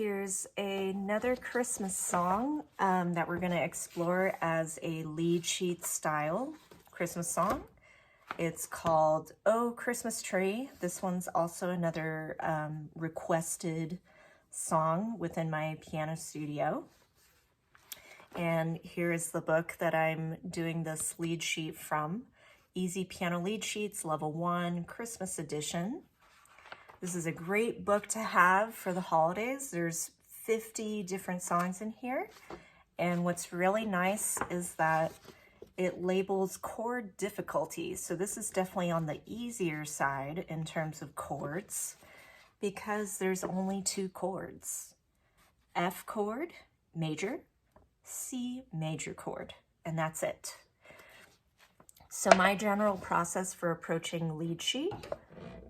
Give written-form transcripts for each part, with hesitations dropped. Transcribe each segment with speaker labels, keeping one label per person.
Speaker 1: Here's another Christmas song that we're going to explore as a lead sheet style Christmas song. It's called Oh Christmas Tree. This one's also another requested song within my piano studio. And here is the book that I'm doing this lead sheet from. Easy Piano Lead Sheets, Level 1, Christmas Edition. This is a great book to have for the holidays. There's 50 different songs in here. And what's really nice is that it labels chord difficulty. So this is definitely on the easier side in terms of chords because there's only 2 chords. F chord, major, C major chord, and that's it. So my general process for approaching lead sheet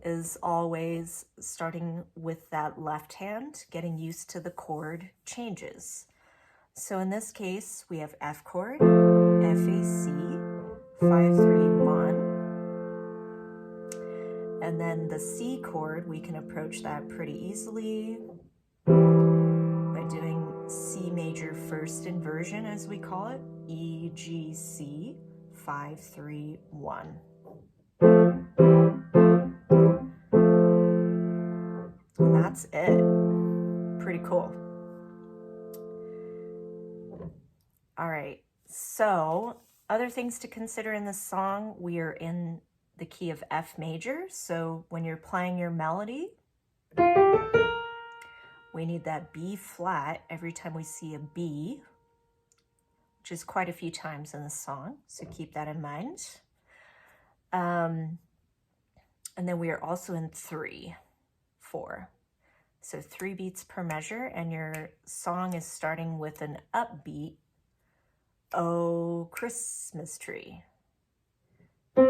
Speaker 1: is always starting with that left hand, getting used to the chord changes. So in this case, we have F chord, F, A, C, 5, 3, 1. And then the C chord, we can approach that pretty easily by doing C major first inversion, as we call it, E, G, C, 5, 3, 1. And that's it. Pretty cool. All right, so other things to consider in this song, we are in the key of F major. So when you're playing your melody, we need that B flat every time we see a B, which is quite a few times in the song, so keep that in mind. And then we are also in 3, 4. So 3 beats per measure, and your song is starting with an upbeat, Oh Christmas Tree. 1,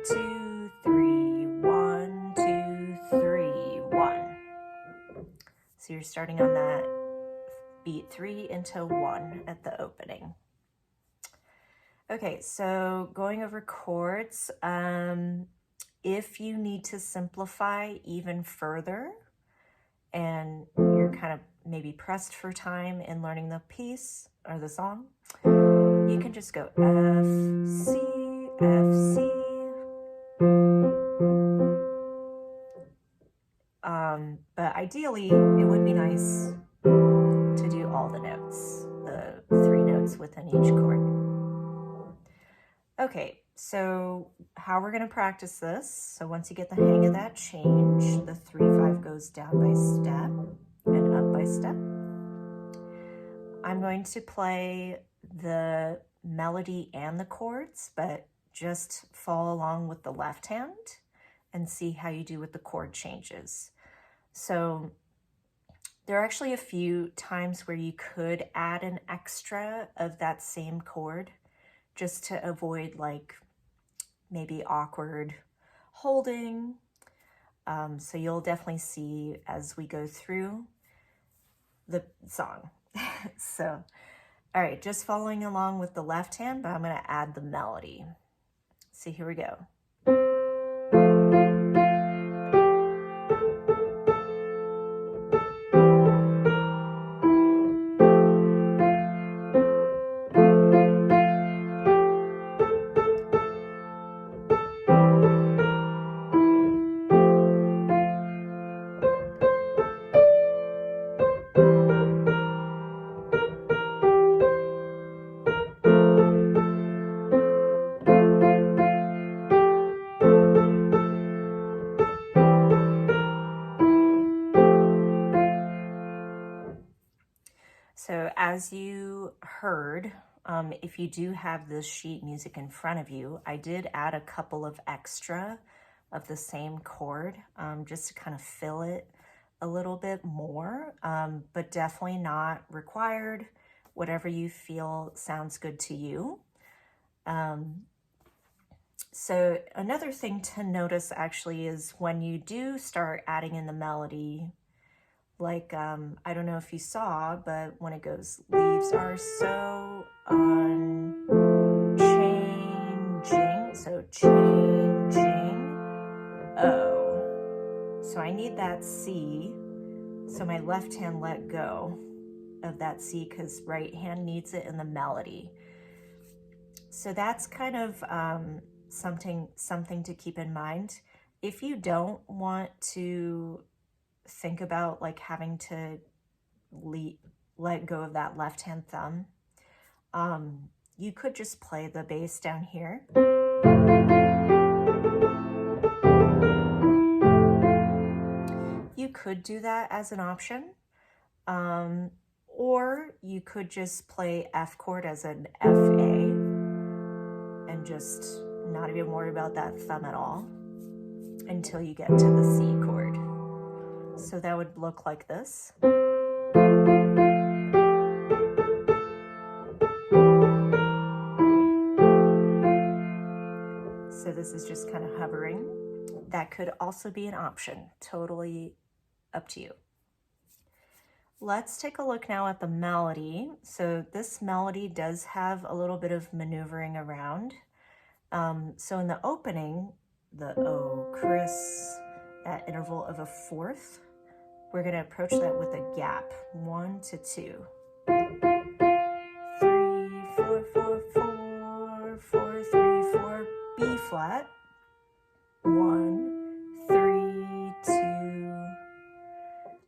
Speaker 1: 2, 3, 1, 2, 3, 1. So you're starting on that beat 3 into 1 at the opening. Okay, so going over chords, if you need to simplify even further and you're kind of maybe pressed for time in learning the piece or the song, you can just go F, C, F, C. But ideally, it would be nice to do all the notes, the 3 notes within each chord. Okay, so how we're going to practice this. So once you get the hang of that change, the 3, 5 goes down by step and up by step. I'm going to play the melody and the chords, but just follow along with the left hand and see how you do with the chord changes. So there are actually a few times where you could add an extra of that same chord just to avoid like maybe awkward holding. So you'll definitely see as we go through the song. So, all right, just following along with the left hand, but I'm going to add the melody. So here we go. So as you heard, if you do have this sheet music in front of you, I did add a couple of extra of the same chord just to kind of fill it a little bit more, but definitely not required. Whatever you feel sounds good to you. So another thing to notice actually is when you do start adding in the melody, like, I don't know if you saw, but when it goes, leaves are so unchanging, so changing, played that C, so my left hand let go of that C because right hand needs it in the melody. So that's kind of something to keep in mind. If you don't want to think about like having to let go of that left hand thumb, you could just play the bass down here. You could do that as an option, or you could just play F chord as an FA and just not even worry about that thumb at all until you get to the C chord. So that would look like this. So this is just kind of hovering. That could also be an option, totally up to you. Let's take a look now at the melody. So this melody does have a little bit of maneuvering around. So in the opening, the O, Chris, that interval of a fourth, we're going to approach that with a gap, 1 to 2. 3, 4, 4, 4, 4, 3, 4, B flat, 1, 3, 2.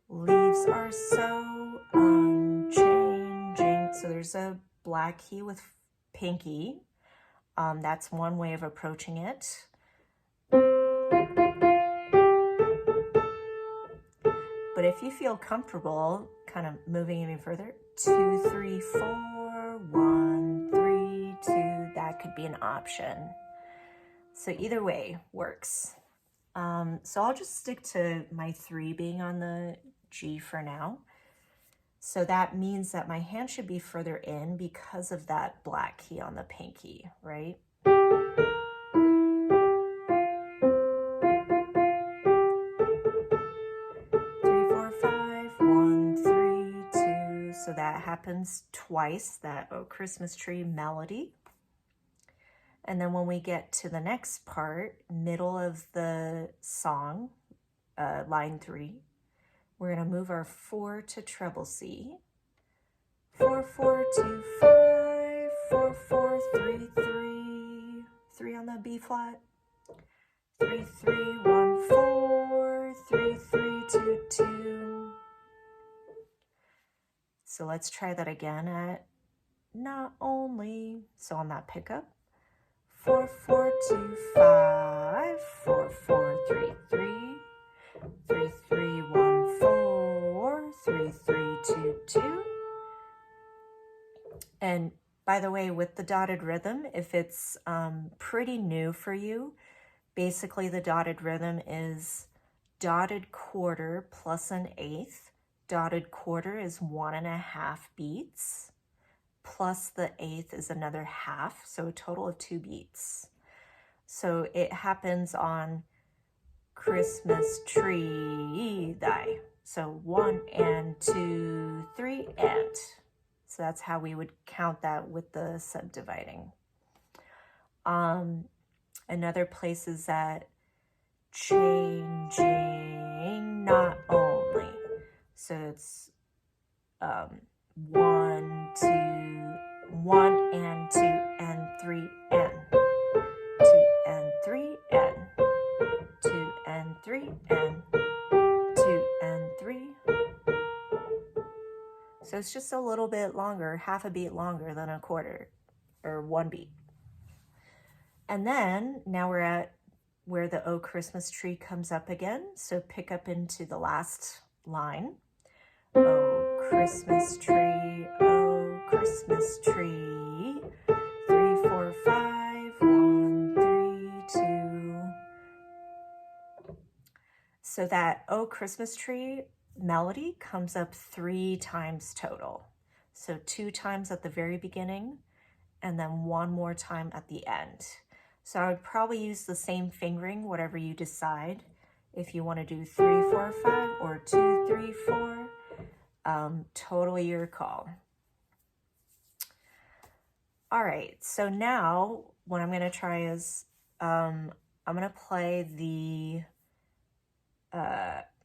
Speaker 1: Leaves are so unchanging. So there's a black key with pinky. That's one way of approaching it. But if you feel comfortable kind of moving even further, 2, 3, 4, 1, 3, 2, that could be an option. So either way works. So I'll just stick to my 3 being on the G for now. So that means that my hand should be further in because of that black key on the pinky, right? 3, 4, 5, 1, 3, 2. So that happens twice, that Oh Christmas Tree melody. And then when we get to the next part, middle of the song, line 3, we're going to move our 4 to treble C. 4, 4, 2, 5, 4, 4, 3, 3. 3 on the B flat. 3, 3, 1, 4, 3, 3, 2, 2. So let's try that again at not only. So on that pickup. 4, 4, 2, 5, 4, 4, 3, 3. 3, 3, 1, 4, 3, 3, 2, 2. And by the way, with the dotted rhythm, if it's pretty new for you, basically the dotted rhythm is dotted quarter plus an eighth. Dotted quarter is 1.5 beats, plus the eighth is another half, so a total of 2 beats. So it happens on Christmas tree die. So 1 and 2, 3 and. So that's how we would count that with the subdividing. Another place is that changing not only. So it's 1, 2, 1 and 2 and 3 and 2 and 3 and 2 and 3 and 2 and 3. So it's just a little bit longer, half a beat longer than a quarter, or 1 beat. And then now we're at where the Oh Christmas Tree comes up again. So pick up into the last line. Oh Christmas tree, oh Christmas tree. 3, 4, 5, 1, 3, 2. So that Oh Christmas Tree melody comes up 3 times total. So 2 times at the very beginning and then 1 more time at the end. So I would probably use the same fingering, whatever you decide. If you want to do 3, 4, 5 or 2, 3, 4, totally your call. All right, so now what I'm going to try is I'm going to play the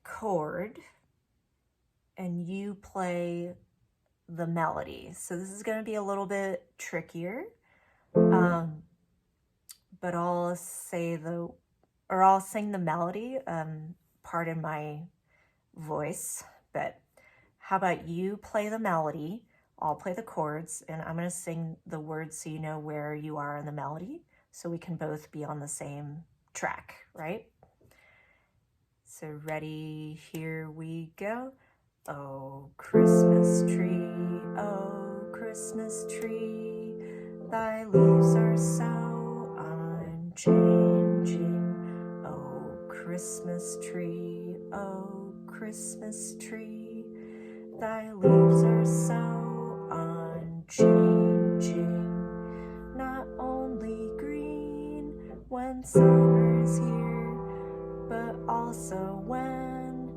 Speaker 1: chord and you play the melody. So this is going to be a little bit trickier, but I'll sing the melody. Pardon my voice, but how about you play the melody, I'll play the chords, and I'm going to sing the words so you know where you are in the melody, so we can both be on the same track, right? So ready, here we go. Oh, Christmas tree, oh, Christmas tree, thy leaves are so unchanging. Oh, Christmas tree, oh, Christmas tree, thy leaves are so unchanging. Not only green when summer's here, but also when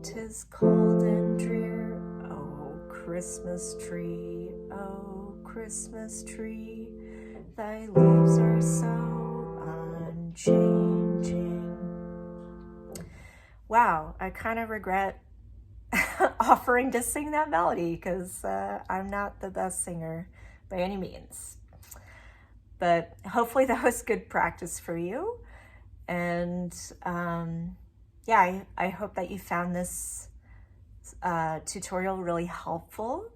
Speaker 1: 'tis cold and drear. Oh, Christmas tree, oh, Christmas tree, thy leaves are so unchanging. Wow, I kind of regret offering to sing that melody because I'm not the best singer by any means. But hopefully that was good practice for you. And yeah, I hope that you found this tutorial really helpful,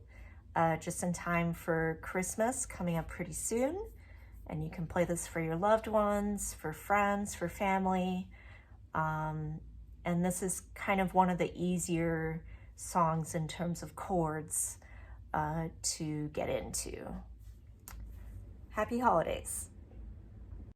Speaker 1: just in time for Christmas coming up pretty soon. And you can play this for your loved ones, for friends, for family. And this is kind of one of the easier songs in terms of chords to get into. Happy holidays.